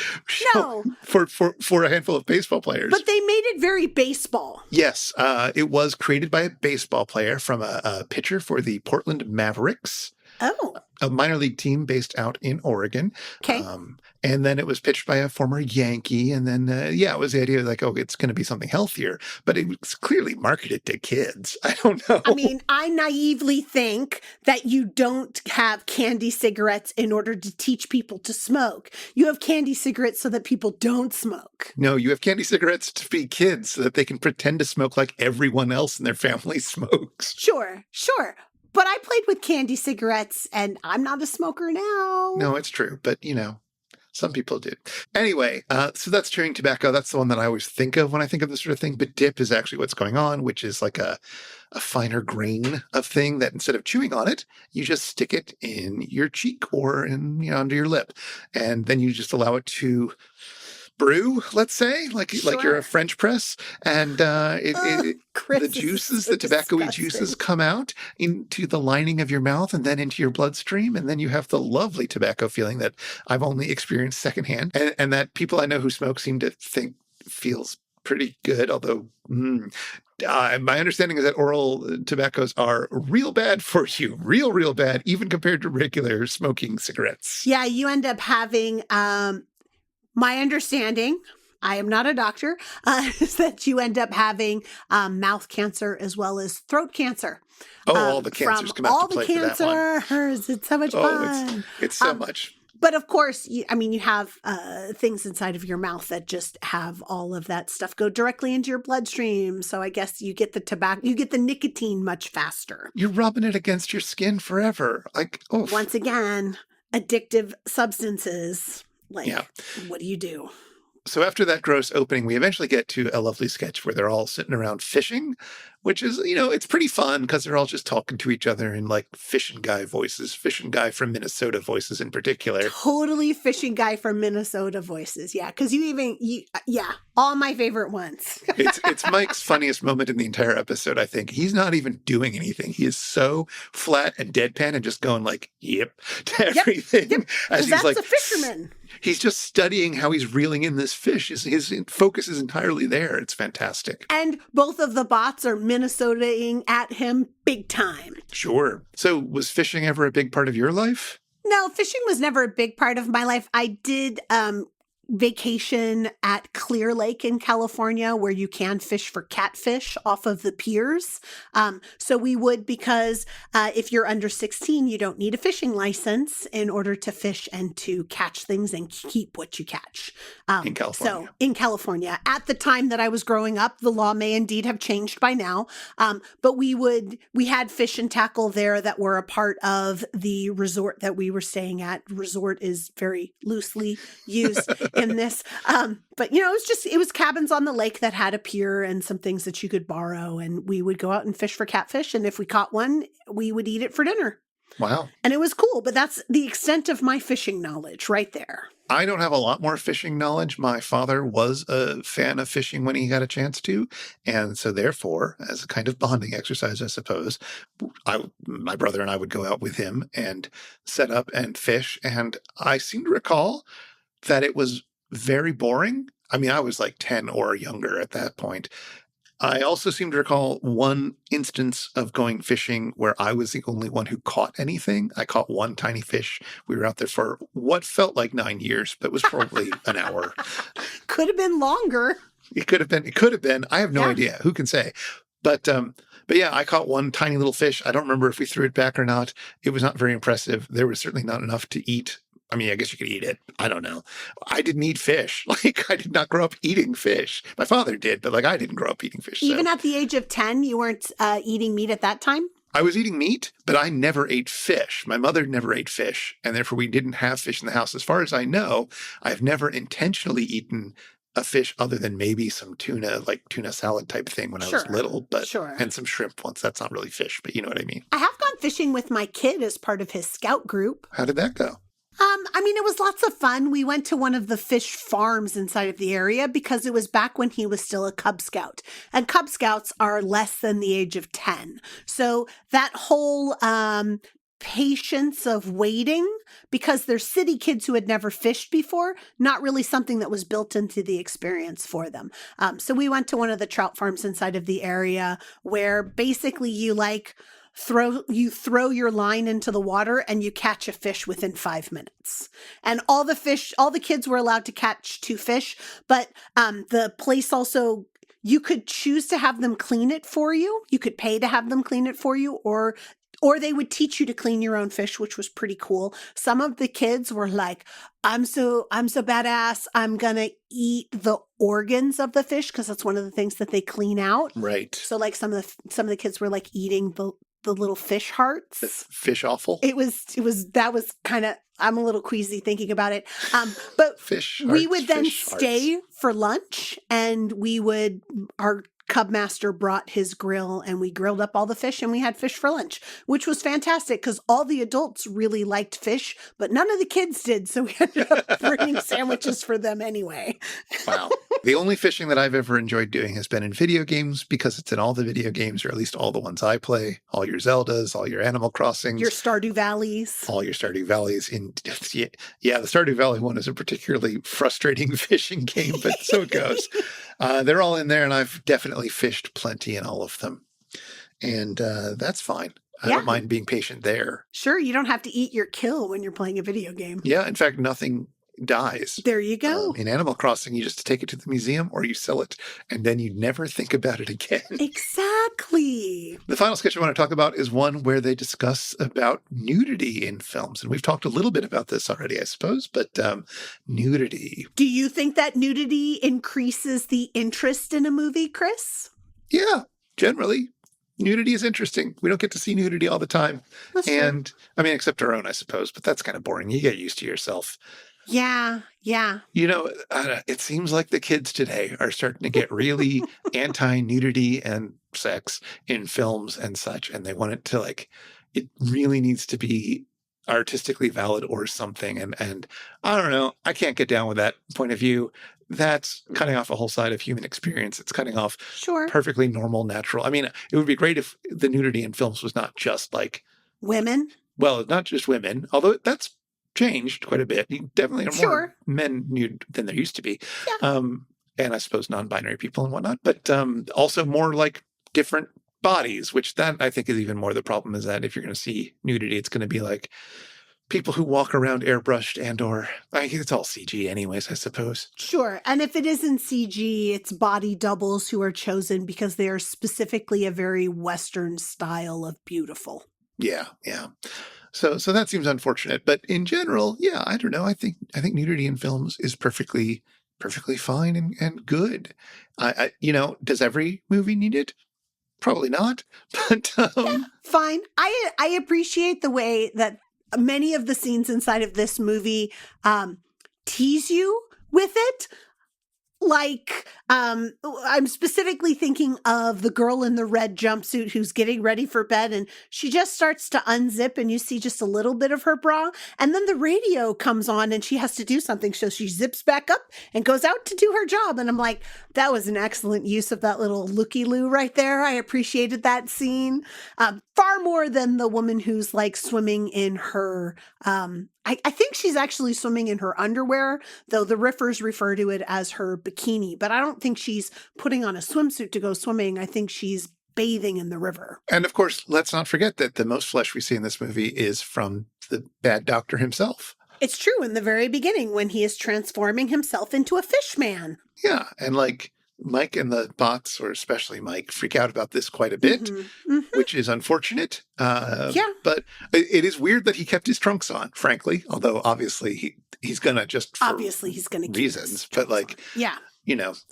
No. For a handful of baseball players. But they made it very baseball. Yes. It was created by a baseball player from a pitcher for the Portland Mavericks. Oh. A minor league team based out in Oregon. Okay. And then it was pitched by a former Yankee. And then, it was the idea like, oh, it's going to be something healthier. But it was clearly marketed to kids. I don't know. I mean, I naively think that you don't have candy cigarettes in order to teach people to smoke. You have candy cigarettes so that people don't smoke. No, you have candy cigarettes to feed kids so that they can pretend to smoke like everyone else in their family smokes. Sure. But I played with candy cigarettes, and I'm not a smoker now. No, it's true. But, some people do. Anyway, so that's chewing tobacco. That's the one that I always think of when I think of this sort of thing. But dip is actually what's going on, which is like a finer grain of thing that instead of chewing on it, you just stick it in your cheek or under your lip. And then you just allow it to brew, let's say, like you're a French press, and the juices, the tobacco-y juices come out into the lining of your mouth and then into your bloodstream, and then you have the lovely tobacco feeling that I've only experienced secondhand, and that people I know who smoke seem to think feels pretty good, although my understanding is that oral tobaccos are real bad for you, real bad, even compared to regular smoking cigarettes. Yeah, you end up having... my understanding, I am not a doctor, is that you end up having mouth cancer as well as throat cancer. All the cancers come out to play for that one. All the cancers. It's so much fun. It's so much. But of course, you have things inside of your mouth that just have all of that stuff go directly into your bloodstream. So I guess you get the tobacco, you get the nicotine much faster. You're rubbing it against your skin forever. Like, oof. Once again, addictive substances. What do you do? So after that gross opening, we eventually get to a lovely sketch where they're all sitting around fishing, which is, it's pretty fun because they're all just talking to each other in like Fishin' guy voices, Fishin' guy from Minnesota voices in particular. Totally Fishin' guy from Minnesota voices. Yeah. Cause all my favorite ones. It's Mike's funniest moment in the entire episode, I think. He's not even doing anything. He is so flat and deadpan and just going like, yep, to everything. Yep. As that's like, a fisherman. He's just studying how he's reeling in this fish. His focus is entirely there. It's fantastic. And both of the bots are Minnesotaing at him big time. Sure. So was fishing ever a big part of your life? No, fishing was never a big part of my life. I did vacation at Clear Lake in California where you can fish for catfish off of the piers. So we would, because if you're under 16, you don't need a fishing license in order to fish and to catch things and keep what you catch. In California. So in California, at the time that I was growing up, the law may indeed have changed by now. But we had fish and tackle there that were a part of the resort that we were staying at. Resort is very loosely used in this. But it was cabins on the lake that had a pier and some things that you could borrow. And we would go out and fish for catfish. And if we caught one, we would eat it for dinner. Wow. And it was cool, but that's the extent of my fishing knowledge right there. I don't have a lot more fishing knowledge. My father was a fan of fishing when he got a chance to. And so therefore, as a kind of bonding exercise, I suppose, my brother and I would go out with him and set up and fish. And I seem to recall that it was very boring. I mean, I was like 10 or younger at that point. I also seem to recall one instance of going fishing where I was the only one who caught anything. I caught one tiny fish. We were out there for what felt like 9 years, but was probably an hour. Could have been longer. It could have been. It could have been. I have no idea. Who can say? But yeah, I caught one tiny little fish. I don't remember if we threw it back or not. It was not very impressive. There was certainly not enough to eat. I mean, I guess you could eat it. I don't know. I didn't eat fish. Like, I did not grow up eating fish. My father did, but like, I didn't grow up eating fish. Even at the age of 10, you weren't eating meat at that time? I was eating meat, but I never ate fish. My mother never ate fish, and therefore we didn't have fish in the house. As far as I know, I've never intentionally eaten a fish other than maybe some tuna, like tuna salad type thing when I was little, but and some shrimp once. That's not really fish, but you know what I mean. I have gone fishing with my kid as part of his scout group. How did that go? I mean, it was lots of fun. We went to one of the fish farms inside of the area because it was back when he was still a Cub Scout. And Cub Scouts are less than the age of 10. So that whole patience of waiting, because they're city kids who had never fished before, not really something that was built into the experience for them. So we went to one of the trout farms inside of the area where basically you throw your line into the water and you catch a fish within 5 minutes. And all the kids were allowed to catch 2 fish, but the place also, you could choose to have them clean it for you. You could pay to have them clean it for you, or they would teach you to clean your own fish, which was pretty cool. Some of the kids were like, I'm so badass. I'm going to eat the organs of the fish because that's one of the things that they clean out. Right. So like some of the kids were like eating the little fish hearts. The fish offal. That was kind of, I'm a little queasy thinking about it. But we would then stay for lunch, and our Cub Master brought his grill and we grilled up all the fish and we had fish for lunch, which was fantastic because all the adults really liked fish, but none of the kids did. So we ended up bringing sandwiches for them anyway. Wow. The only fishing that I've ever enjoyed doing has been in video games because it's in all the video games, or at least all the ones I play, all your Zeldas, all your Animal Crossings. Your Stardew Valleys. All your Stardew Valleys. Yeah, the Stardew Valley one is a particularly frustrating fishing game, but so it goes. They're all in there, and I've definitely fished plenty in all of them. And that's fine. I don't mind being patient there. Sure, you don't have to eat your kill when you're playing a video game. Yeah, in fact, nothing dies. There you go. In Animal Crossing, you just take it to the museum or you sell it, and then you never think about it again. Exactly. The final sketch I want to talk about is one where they discuss about nudity in films. And we've talked a little bit about this already, I suppose, but nudity. Do you think that nudity increases the interest in a movie, Chris? Yeah, generally. Nudity is interesting. We don't get to see nudity all the time. That's true. I mean, except our own, I suppose, but that's kind of boring. You get used to yourself. Yeah. You know, it seems like the kids today are starting to get really anti-nudity and sex in films and such, and they want it to, like, it really needs to be artistically valid or something. And I don't know. I can't get down with that point of view. That's cutting off a whole side of human experience. It's cutting off perfectly normal, natural. I mean, it would be great if the nudity in films was not just like women. Well, not just women, although that's changed quite a bit. You definitely are more men nude than there used to be. Yeah. And I suppose non-binary people and whatnot, but also more like different bodies, which that I think is even more the problem, is that if you're going to see nudity, it's going to be like people who walk around airbrushed and/or it's all CG anyways, I suppose. Sure. And if it isn't CG, it's body doubles who are chosen because they are specifically a very Western style of beautiful. Yeah. So that seems unfortunate, but in general, yeah, I don't know. I think nudity in films is perfectly fine and good. Does every movie need it? Probably not. But Yeah, fine. I appreciate the way that many of the scenes inside of this movie tease you with it. Like, I'm specifically thinking of the girl in the red jumpsuit who's getting ready for bed, and she just starts to unzip, and you see just a little bit of her bra, and then the radio comes on, and she has to do something, so she zips back up and goes out to do her job, and I'm like, that was an excellent use of that little looky-loo right there. I appreciated that scene far more than the woman who's like swimming in her I think she's actually swimming in her underwear, though the riffers refer to it as her bikini. But I don't think she's putting on a swimsuit to go swimming. I think she's bathing in the river. And of course, let's not forget that the most flesh we see in this movie is from the bad doctor himself. It's true in the very beginning when he is transforming himself into a fish man. Yeah. And like Mike and the bots, or especially Mike, freak out about this quite a bit, which is unfortunate. Yeah. But it is weird that he kept his trunks on, frankly, although obviously he's going to just for obviously he's going to keep reasons. But like, yeah.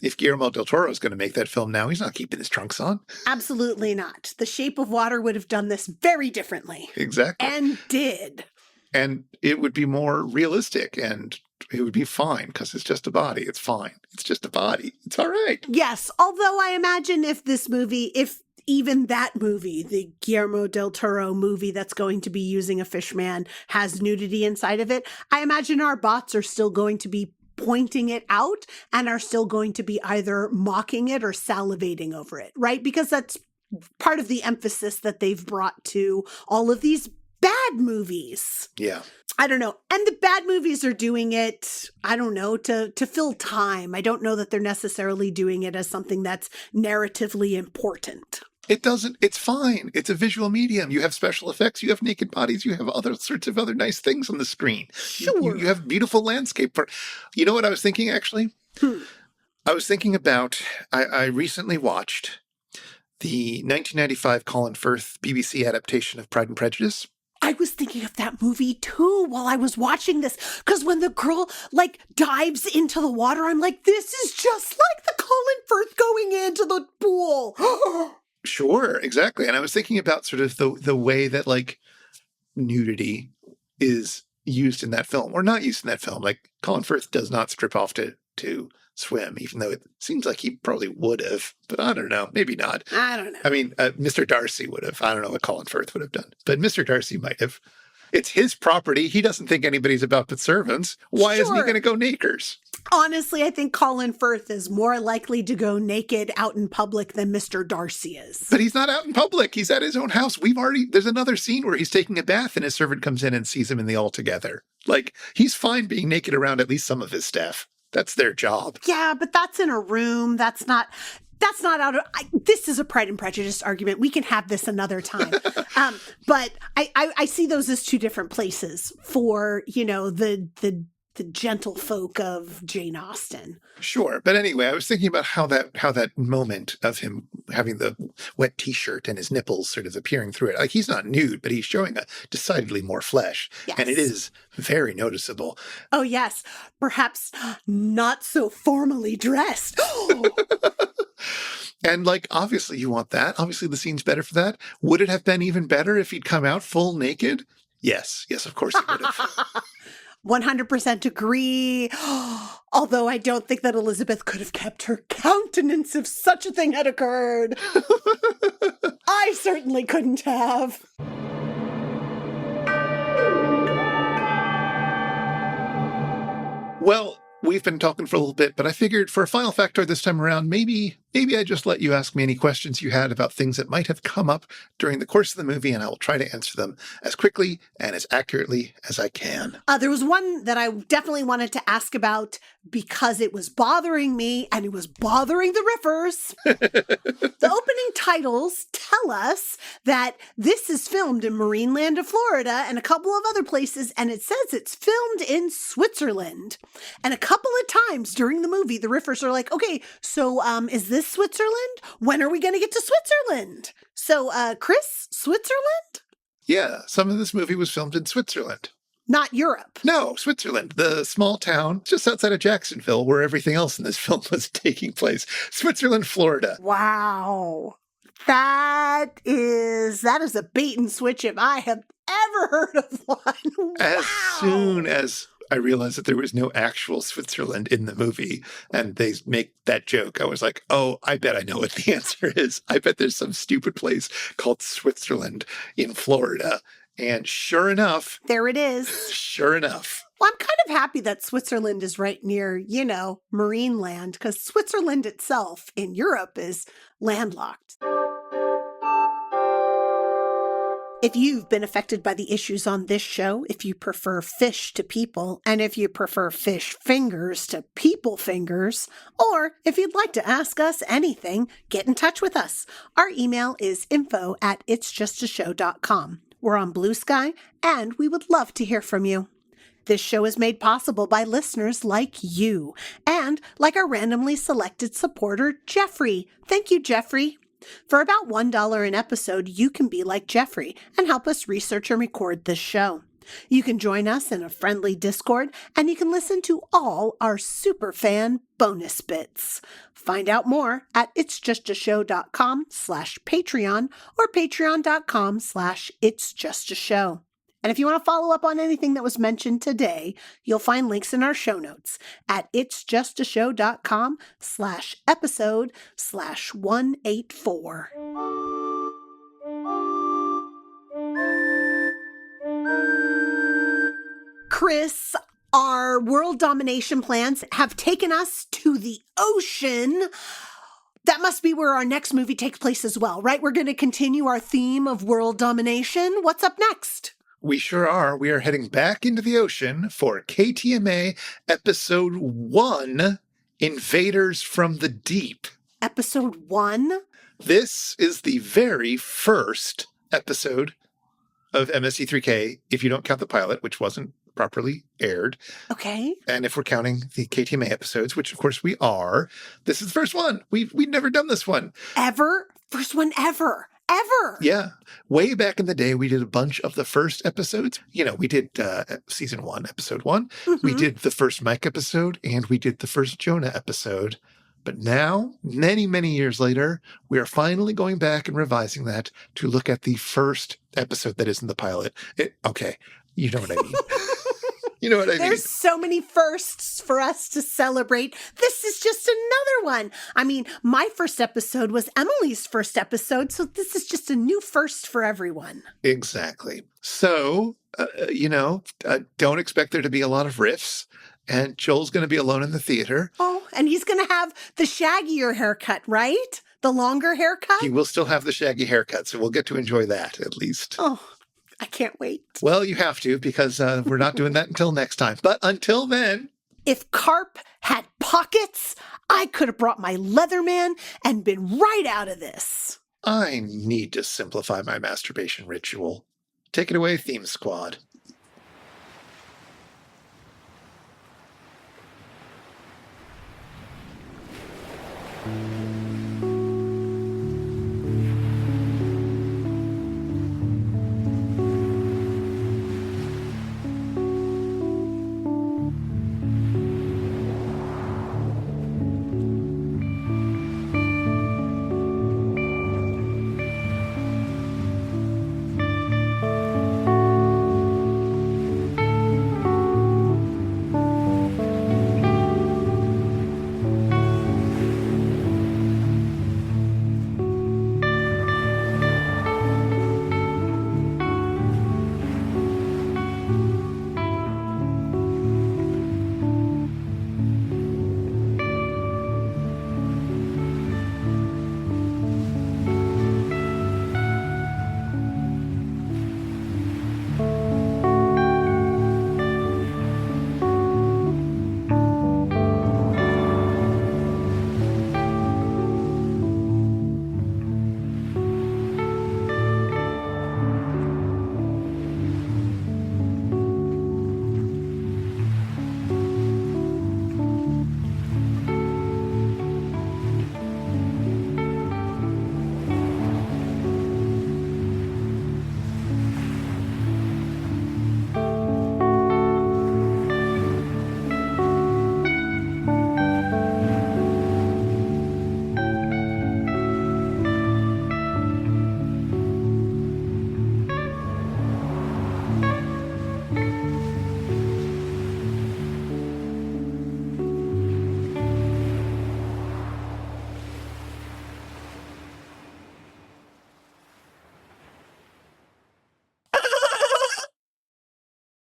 If Guillermo del Toro is going to make that film now, he's not keeping his trunks on. Absolutely not. The Shape of Water would have done this very differently. Exactly. And did. And it would be more realistic and it would be fine because it's just a body. It's fine. It's just a body. It's all right. Yes. Although I imagine if even that movie, the Guillermo del Toro movie that's going to be using a fish man, has nudity inside of it, I imagine our bots are still going to be pointing it out and are still going to be either mocking it or salivating over it, right? Because that's part of the emphasis that they've brought to all of these bad movies. Yeah. I don't know. And the bad movies are doing it, I don't know, to fill time. I don't know that they're necessarily doing it as something that's narratively important. It's fine. It's a visual medium. You have special effects, you have naked bodies, you have other sorts of other nice things on the screen. Sure. You have beautiful landscape. You know what I was thinking, actually? I was thinking about, I recently watched the 1995 Colin Firth BBC adaptation of Pride and Prejudice. I was thinking of that movie too while I was watching this, because when the girl like dives into the water, I'm like, this is just like the Colin Firth going into the pool. Sure, exactly. And I was thinking about sort of the way that like nudity is used in that film, or not used in that film. Like Colin Firth does not strip off to swim, even though it seems like he probably would have, but I don't know, maybe not. I don't know. I mean, Mr. Darcy would have. I don't know what Colin Firth would have done, but Mr. Darcy might have. It's his property. He doesn't think anybody's about but servants. Why isn't he going to go nakers? Honestly, I think Colin Firth is more likely to go naked out in public than Mr. Darcy is. But he's not out in public. He's at his own house. There's another scene where he's taking a bath and his servant comes in and sees him in the all together. Like, he's fine being naked around at least some of his staff. That's their job. Yeah, but that's in a room. That's not out of, this is a Pride and Prejudice argument. We can have this another time. But I see those as two different places for, the gentle folk of Jane Austen. Sure. But anyway, I was thinking about how that moment of him having the wet t-shirt and his nipples sort of appearing through it. Like, he's not nude, but he's showing a decidedly more flesh. Yes. And it is very noticeable. Oh, yes. Perhaps not so formally dressed. And like, obviously you want that. Obviously the scene's better for that. Would it have been even better if he'd come out full naked? Yes. Yes, of course he would have. 100% agree. Although I don't think that Elizabeth could have kept her countenance if such a thing had occurred. I certainly couldn't have. Well, we've been talking for a little bit, but I figured for a final factoid this time around, maybe maybe I just let you ask me any questions you had about things that might have come up during the course of the movie, and I will try to answer them as quickly and as accurately as I can. There was one that I definitely wanted to ask about because it was bothering me and it was bothering the riffers. The opening titles tell us that this is filmed in Marineland of Florida and a couple of other places, and it says it's filmed in Switzerland. And a couple of times during the movie, the riffers are like, okay, so is this Switzerland? When are we going to get to Switzerland? So, Chris, Switzerland? Yeah, some of this movie was filmed in Switzerland. Not Europe. No, Switzerland, the small town just outside of Jacksonville where everything else in this film was taking place. Switzerland, Florida. Wow. That is a bait and switch if I have ever heard of one. As soon as I realized that there was no actual Switzerland in the movie and they make that joke, I was like, oh, I bet I know what the answer is. I bet there's some stupid place called Switzerland in Florida. And sure enough. There it is. Sure enough. Well, I'm kind of happy that Switzerland is right near, Marineland, because Switzerland itself in Europe is landlocked. If you've been affected by the issues on this show, if you prefer fish to people, and if you prefer fish fingers to people fingers, or if you'd like to ask us anything, get in touch with us. Our email is info@itsjustashow.com. We're on Blue Sky, and we would love to hear from you. This show is made possible by listeners like you, and like our randomly selected supporter, Jeffrey. Thank you, Jeffrey. For about $1 an episode, you can be like Jeffrey and help us research and record this show. You can join us in a friendly Discord, and you can listen to all our superfan bonus bits. Find out more at itsjustashow.com/Patreon or patreon.com/itsjustashow. And if you want to follow up on anything that was mentioned today, you'll find links in our show notes at itsjustashow.com/episode/184. Chris, our world domination plans have taken us to the ocean. That must be where our next movie takes place as well, right? We're going to continue our theme of world domination. What's up next? We sure are. We are heading back into the ocean for KTMA Episode 1, Invaders from the Deep. Episode 1? This is the very first episode of MST3K, if you don't count the pilot, which wasn't properly aired. Okay. And if we're counting the KTMA episodes, which of course we are, this is the first one. We've never done this one. Ever? First one ever. Ever. Yeah. Way back in the day, we did a bunch of the first episodes. We did season 1, episode 1. Mm-hmm. We did the first Mike episode, and we did the first Jonah episode. But now, many, many years later, we are finally going back and revising that to look at the first episode that isn't the pilot. Okay. You know what I mean. You know what I mean? There's so many firsts for us to celebrate. This is just another one. I mean, my first episode was Emily's first episode, so this is just a new first for everyone. Exactly. So, don't expect there to be a lot of riffs, and Joel's going to be alone in the theater. Oh, and he's going to have the shaggier haircut, right? The longer haircut? He will still have the shaggy haircut, so we'll get to enjoy that at least. Oh, I can't wait. Well, you have to, because we're not doing that until next time. But until then... If carp had pockets, I could have brought my Leatherman and been right out of this. I need to simplify my masturbation ritual. Take it away, Theme Squad.